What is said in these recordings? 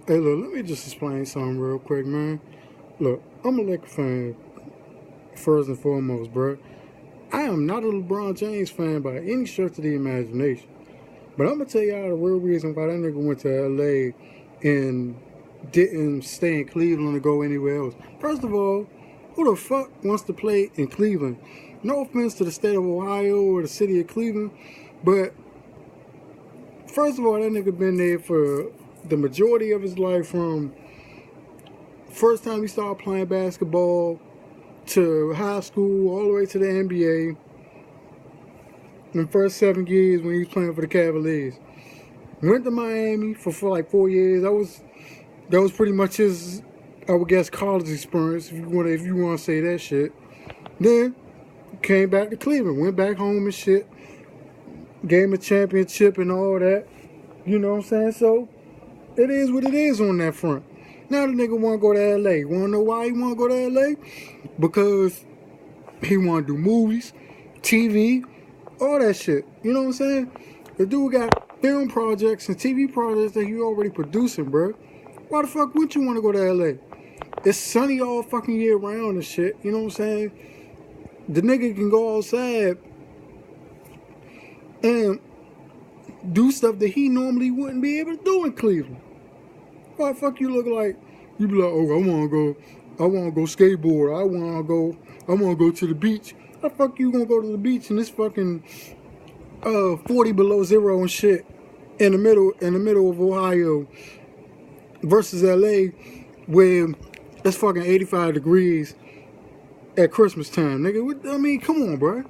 Hey, look, let me just explain something real quick, man. Look, I'm a Lakers fan, first and foremost, bro. I am not a LeBron James fan by any stretch of the imagination. But I'm going to tell y'all the real reason why that nigga went to LA and didn't stay in Cleveland or go anywhere else. First of all, who the fuck wants to play in Cleveland? No offense to the state of Ohio or the city of Cleveland, but first of all, that nigga been there for the majority of his life, from first time he started playing basketball to high school, all the way to the NBA. In the first 7 years when he was playing for the Cavaliers. Went to Miami for like 4 years. That was pretty much his, I would guess, college experience, if you want to say that shit. Then came back to Cleveland, went back home and shit, game a championship and all that. You know what I'm saying? So it is what it is on that front. Now the nigga want to go to LA. Want to know why he want to go to LA? Because he want to do movies, TV, all that shit. You know what I'm saying? The dude got film projects and TV projects that he already producing, bro. Why the fuck wouldn't you want to go to LA? It's sunny all fucking year round and shit. You know what I'm saying? The nigga can go outside and do stuff that he normally wouldn't be able to do in Cleveland. Why the fuck you look like? You be like, oh, I wanna go skateboard. I wanna go to the beach. How the fuck you gonna go to the beach in this fucking 40 below zero and shit in the middle of Ohio versus LA where it's fucking 85 degrees at Christmas time, nigga? I mean, come on, bro.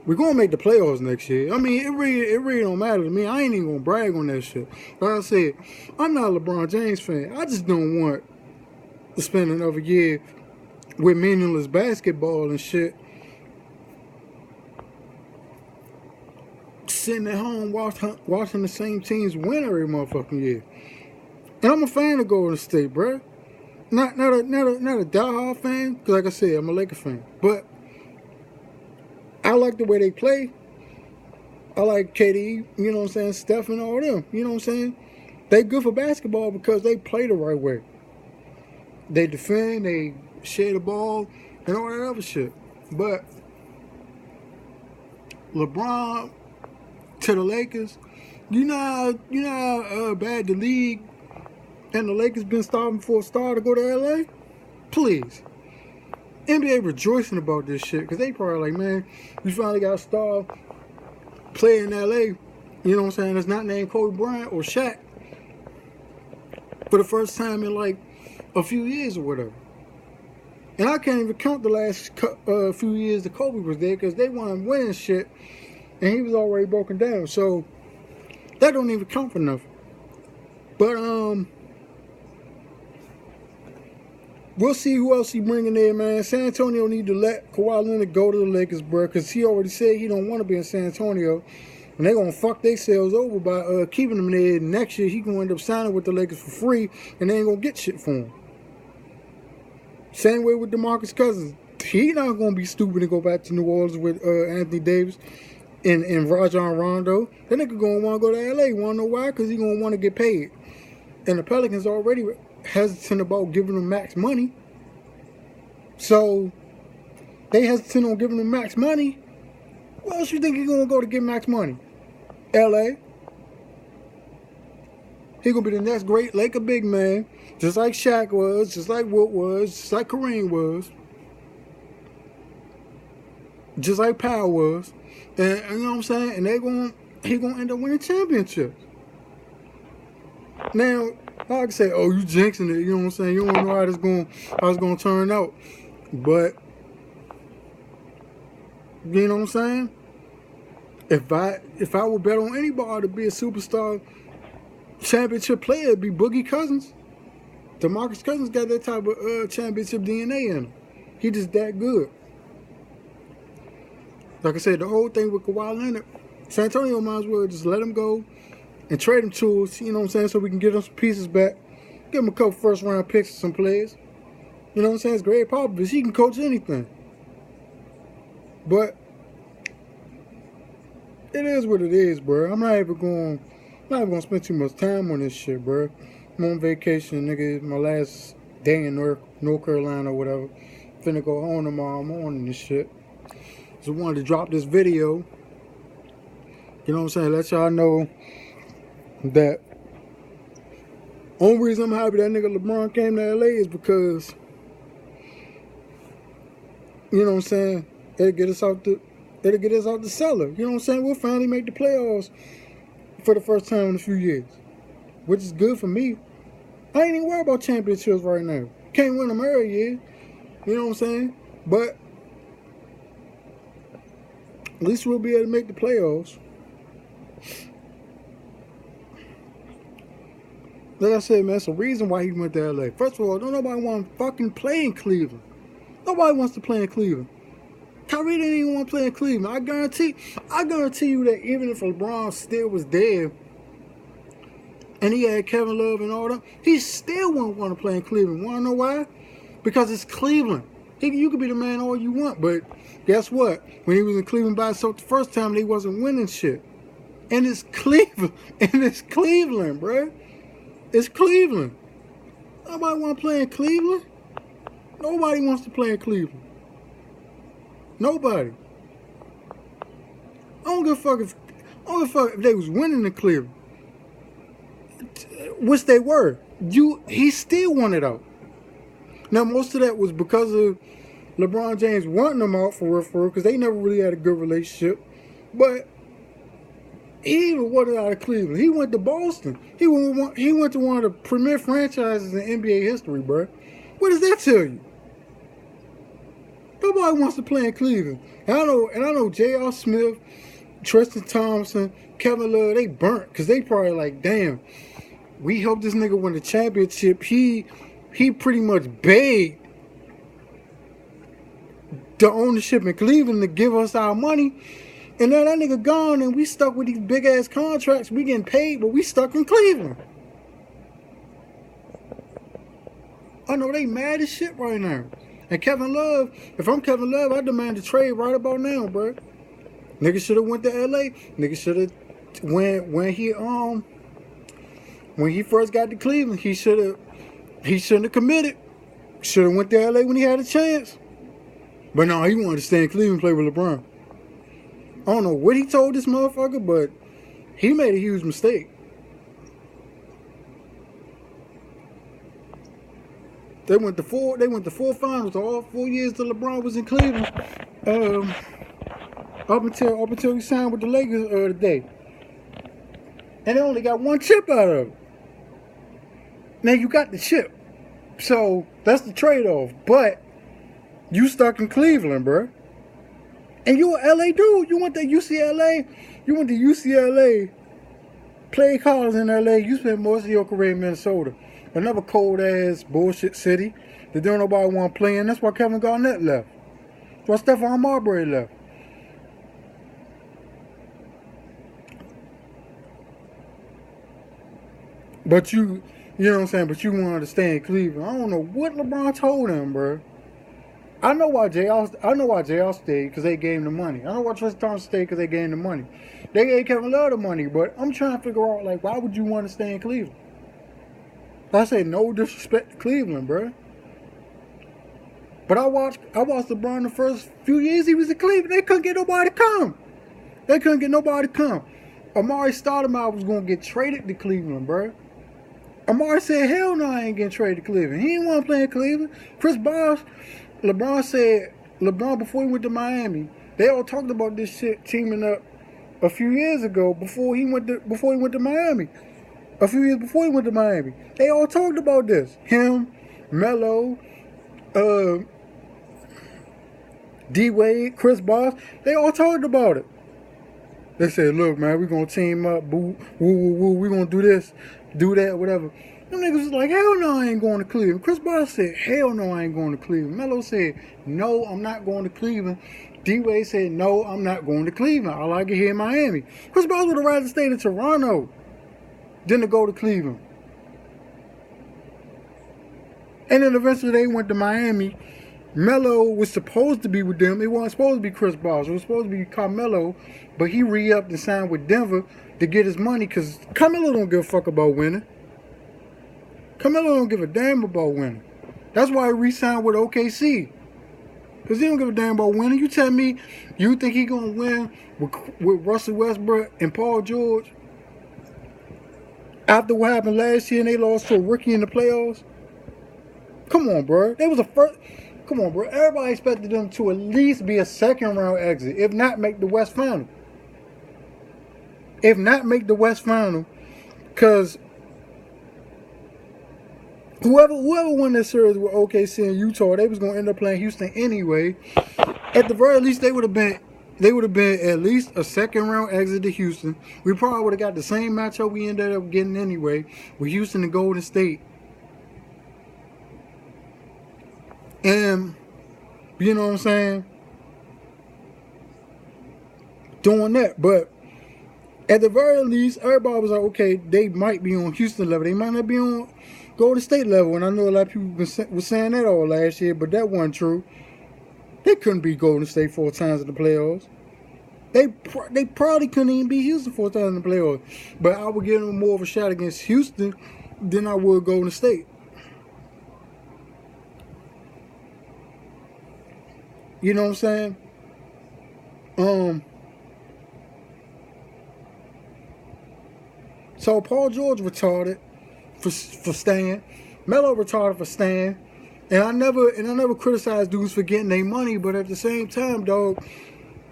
We're gonna make the playoffs next year. I mean, it really don't matter to me. I ain't even gonna brag on that shit. Like I said, I'm not a LeBron James fan. I just don't want to spend another year with meaningless basketball and shit, sitting at home watching the same teams win every motherfucking year. And I'm a fan of Golden State, bro. Not a diehard fan, because like I said, I'm a Lakers fan. But I like the way they play. I like KD, you know what I'm saying, Steph and all them, you know what I'm saying? They good for basketball because they play the right way. They defend, they share the ball, and all that other shit. But LeBron to the Lakers, you know how bad the league and the Lakers been starving for a star to go to LA? Please. NBA rejoicing about this shit because they probably like, man, we finally got a star player in LA, you know what I'm saying, that's not named Kobe Bryant or Shaq for the first time in like a few years or whatever. And I can't even count the last few years that Kobe was there because they weren't winning shit and he was already broken down. So that don't even count for nothing. But we'll see who else he bringing there, man. San Antonio need to let Kawhi Leonard go to the Lakers, bro, because he already said he don't want to be in San Antonio. And they're going to fuck themselves over by keeping him there. Next year, he going to end up signing with the Lakers for free, and they ain't going to get shit for him. Same way with DeMarcus Cousins. He not going to be stupid and go back to New Orleans with Anthony Davis and Rajon Rondo. That nigga going to want to go to L.A. Want to know why? Because he going to want to get paid. And the Pelicans already hesitant about giving him max money. So they hesitant on giving him max money. Where else you think he's gonna go to get max money? LA. He gonna be the next great Laker big man, just like Shaq was, just like Wilt was, just like Kareem was, just like Powell was. And you know what I'm saying? And he gonna end up winning championships. Now, I can say, oh, you jinxing it, you know what I'm saying? You don't know how it's gonna turn out. But you know what I'm saying? If I would bet on anybody to be a superstar championship player, it'd be Boogie Cousins. DeMarcus Cousins got that type of championship DNA in him. He just that good. Like I said, the whole thing with Kawhi Leonard, San Antonio might as well just let him go and trade him to us, you know what I'm saying, so we can get him some pieces back. Give him a couple first round picks for some players. You know what I'm saying? It's Greg Popovich. He can coach anything. But it is what it is, bro. I'm not even gonna spend too much time on this shit, bro. I'm on vacation, nigga. My last day in North Carolina or whatever. Finna go home tomorrow morning and shit. So I wanted to drop this video. You know what I'm saying? Let y'all know that only reason I'm happy that nigga LeBron came to LA is because, you know what I'm saying, it'll get us out the cellar. You know what I'm saying? We'll finally make the playoffs for the first time in a few years, which is good for me. I ain't even worried about championships right now. Can't win them every year. You know what I'm saying? But at least we'll be able to make the playoffs. Like I said, man, it's a reason why he went to LA. First of all, don't nobody want to fucking play in Cleveland. Nobody wants to play in Cleveland. Kyrie didn't even want to play in Cleveland. I guarantee you that even if LeBron still was there and he had Kevin Love and all that, he still wouldn't want to play in Cleveland. Want to know why? Because it's Cleveland. You could be the man all you want, but guess what? When he was in Cleveland by himself the first time, they wasn't winning shit. And it's Cleveland. And it's Cleveland, bro. It's Cleveland. Nobody want to play in Cleveland. Nobody wants to play in Cleveland. Nobody. I don't give a fuck if they was winning in Cleveland, which they were. He still wanted out. Now most of that was because of LeBron James wanting them out for real, because they never really had a good relationship. But he even wanted out of Cleveland. He went to Boston. He went to one of the premier franchises in NBA history, bro. What does that tell you? Nobody wants to play in Cleveland. And I know J.R. Smith, Tristan Thompson, Kevin Love, they burnt because they probably like, damn, we helped this nigga win the championship. He pretty much begged the ownership in Cleveland to give us our money. And now that nigga gone and we stuck with these big ass contracts. We getting paid, but we stuck in Cleveland. I know they mad as shit right now. And Kevin Love, if I'm Kevin Love, I demand a trade right about now, bro. Nigga should have went to LA. Nigga should have when he first got to Cleveland, he shouldn't have committed. Should have went to LA when he had a chance. But no, he wanted to stay in Cleveland and play with LeBron. I don't know what he told this motherfucker, but he made a huge mistake. They went to four finals all 4 years that LeBron was in Cleveland. Up until he signed with the Lakers today. And they only got one chip out of it. Now you got the chip. So that's the trade-off. But you stuck in Cleveland, bro. And you an LA dude. You went to UCLA. You went to UCLA. Played college in LA. You spent most of your career in Minnesota. Another cold-ass bullshit city that don't nobody want to play in. That's why Kevin Garnett left. That's why Stephon Marbury left. But you know what I'm saying? But you wanted to stay in Cleveland. I don't know what LeBron told him, bro. I know why JR stayed, because they gave him the money. I know why Tristan Thompson stayed, because they gave him the money. They gave Kevin Love the money, but I'm trying to figure out, like, why would you want to stay in Cleveland? I say no disrespect to Cleveland, bro. But I watched LeBron the first few years he was in Cleveland. They couldn't get nobody to come. Amari Stoudemire was going to get traded to Cleveland, bro. Amari said, hell no, I ain't getting traded to Cleveland. He didn't want to play in Cleveland. Chris Bosh, LeBron before he went to Miami, they all talked about this shit teaming up a few years ago before he went to Miami. A few years before he went to Miami. They all talked about this. Him, Melo, D-Wade, Chris Bosh, they all talked about it. They said, look, man, we're going to team up, boo, woo, woo, we're going to do this, do that, whatever. Them niggas was like, hell no, I ain't going to Cleveland. Chris Bosh said, hell no, I ain't going to Cleveland. Melo said, no, I'm not going to Cleveland. D-Wade said, no, I'm not going to Cleveland. I like it here in Miami. Chris Bosh would have rather stayed in Toronto than to go to Cleveland. And then eventually they went to Miami. Melo was supposed to be with them. It wasn't supposed to be Chris Bosh. It was supposed to be Carmelo, but he re-upped and signed with Denver to get his money because Carmelo don't give a fuck about winning. Carmelo don't give a damn about winning. That's why he re-signed with OKC. Because he don't give a damn about winning. You tell me you think he going to win with Russell Westbrook and Paul George after what happened last year and they lost to a rookie in the playoffs? Come on, bro. They was a first. Come on, bro. Everybody expected them to at least be a second round exit, if not make the West Final. If not make the West Final, because whoever won this series with OKC and Utah, they was gonna end up playing Houston anyway. At the very least, they would have been at least a second round exit to Houston. We probably would have got the same matchup we ended up getting anyway with Houston and Golden State. And you know what I'm saying? Doing that, but at the very least, everybody was like, okay, they might be on Houston level. They might not be on Golden State level. And I know a lot of people were saying that all last year, but that wasn't true. They couldn't beat Golden State 4 times in the playoffs. They probably couldn't even beat Houston 4 times in the playoffs. But I would give them more of a shot against Houston than I would Golden State. You know what I'm saying? So Paul George retarded for staying. Melo retarded for staying. And I never criticized dudes for getting their money, but at the same time, dog,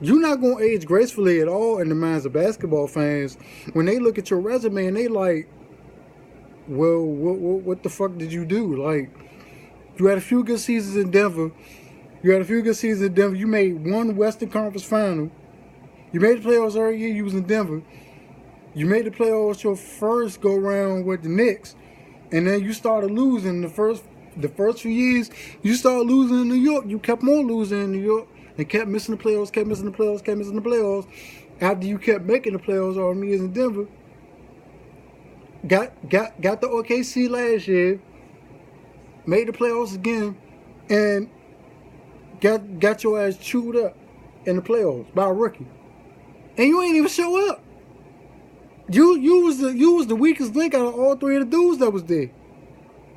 you're not gonna age gracefully at all in the minds of basketball fans when they look at your resume and they like, well, what the fuck did you do? Like, you had a few good seasons in Denver. You made one Western Conference Final. You made the playoffs every year you was in Denver. You made the playoffs your first go round with the Knicks, and then you started losing the first few years. You started losing in New York. You kept on losing in New York and kept missing the playoffs. After you kept making the playoffs all them years in Denver, got the OKC last year, made the playoffs again, and got your ass chewed up in the playoffs by a rookie, and you ain't even show up. You was the weakest link out of all 3 of the dudes that was there.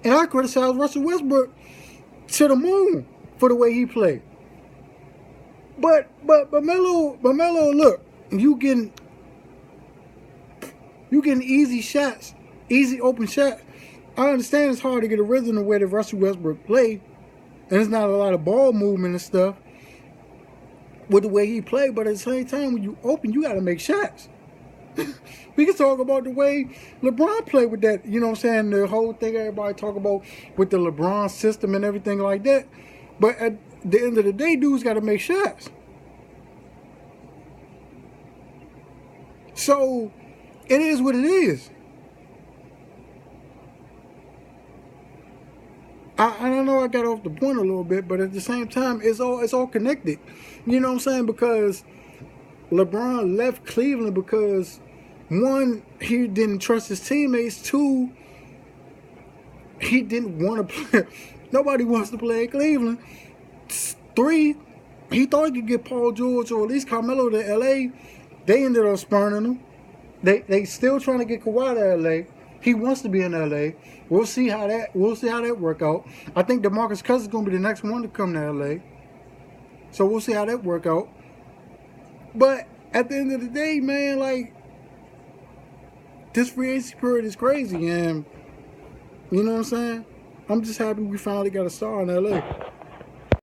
And I criticized Russell Westbrook to the moon for the way he played. But Melo, look, you getting easy shots, easy open shots. I understand it's hard to get a rhythm the way that Russell Westbrook played, and there's not a lot of ball movement and stuff with the way he played. But at the same time, when you open, you got to make shots. We can talk about the way LeBron played with that, you know what I'm saying, the whole thing everybody talk about with the LeBron system and everything like that. But at the end of the day, dudes got to make shots. So, it is what it is. I don't know, I got off the point a little bit, but at the same time, it's all connected. You know what I'm saying? Because LeBron left Cleveland because, 1, he didn't trust his teammates. 2, he didn't want to play. Nobody wants to play in Cleveland. 3, he thought he could get Paul George or at least Carmelo to LA. They ended up spurning him. They still trying to get Kawhi to LA. He wants to be in LA. We'll see how that work out. I think DeMarcus Cousins is gonna be the next one to come to LA. So we'll see how that work out. But at the end of the day, man, like, this free agency period is crazy, and you know what I'm saying? I'm just happy we finally got a star in LA.